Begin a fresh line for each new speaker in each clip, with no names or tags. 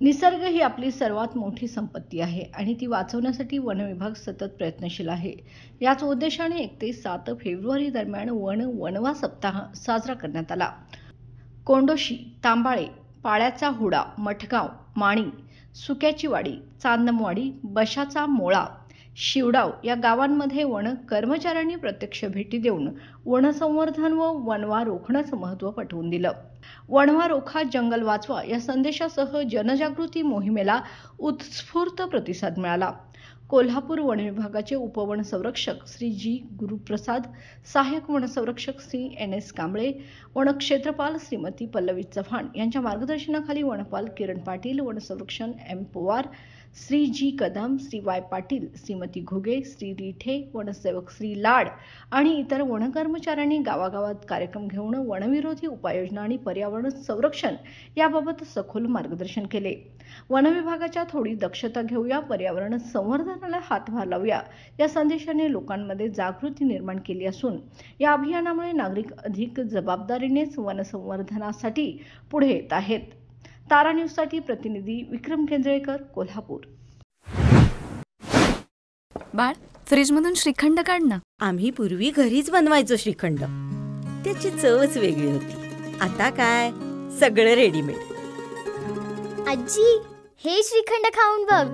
निसर्ग ही आपली सर्वात मोठी संपत्ती आहे आणि ती वाचवण्यासाठी वन विभाग सतत प्रयत्नशील आहे. याच उद्देशाने 1 ते 7 फेब्रुवारी दरम्यान वनवा सप्ताह साजरा करण्यात आला. कोंडोशी, तांबाळे, पाळ्याचा हुडा, मठगाव, माणी, सुक्याची वाडी, चांदमवाडी, बशाचा मोळा, शिवडाव या गावांमध्ये वन कर्मचाऱ्यांनी प्रत्यक्ष भेटी देऊन वनसंवर्धन व वणवा रोखण्याचं महत्त्व पटवून दिलं. वणवा रोखा, जंगल वाचवा या संदेशासह जनजागृती मोहिमेला उत्स्फूर्त प्रतिसाद मिळाला. कोल्हापूर वन विभागाचे उपवन संरक्षक श्री जी गुरुप्रसाद, सहाय्यक वनसंरक्षक श्री NS कांबळे, वनक्षेत्रपाल श्रीमती पल्लवी चव्हाण यांच्या मार्गदर्शनाखाली वनपाल किरण पाटील, वनसंरक्षण M पवार, श्री जी कदम, श्री Y पाटील, श्रीमती घुगे, श्री रिठे, वनसेवक श्री लाड आणि इतर वनकर्मचाऱ्यांनी गावागावात कार्यक्रम घेऊन वनविरोधी उपाययोजना आणि पर्यावरण संरक्षण याबाबत सखोल मार्गदर्शन केले. वन विभागाच्या थोडी दक्षता घेऊया, पर्यावरण संवर्धनाला हातभार लावूया या संदेशाने लोकांमध्ये जागृती निर्माण केली असून या अभियानामुळे नागरिक अधिक जबाबदारीनेच वनसंवर्धनासाठी पुढे येत आहेत. तारा न्यूजसाठी प्रतिनिधी विक्रम केंद्रेकर, कोल्हापूर.
बाळ, फ्रीजमधून श्रीखंड काढ ना.
आम्ही पूर्वी घरीच बनवायचो श्रीखंड. त्याची चवच वेगळी होती. आता काय सगळं रेडीमेड.
आजी, हे श्रीखंड खाऊन बघ.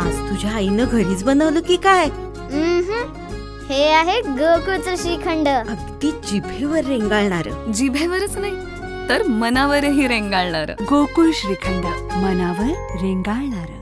आज तुझ्या आईनं घरीच बनवलं की काय?
हे आहे गोकुळचं श्रीखंड.
अगदी जिभेवर रेंगाळणार.
जिभेवरच नाही तर मनावरही रेंगाळणार.
गोकुळ श्रीखंड, मनावर रेंगाळणार.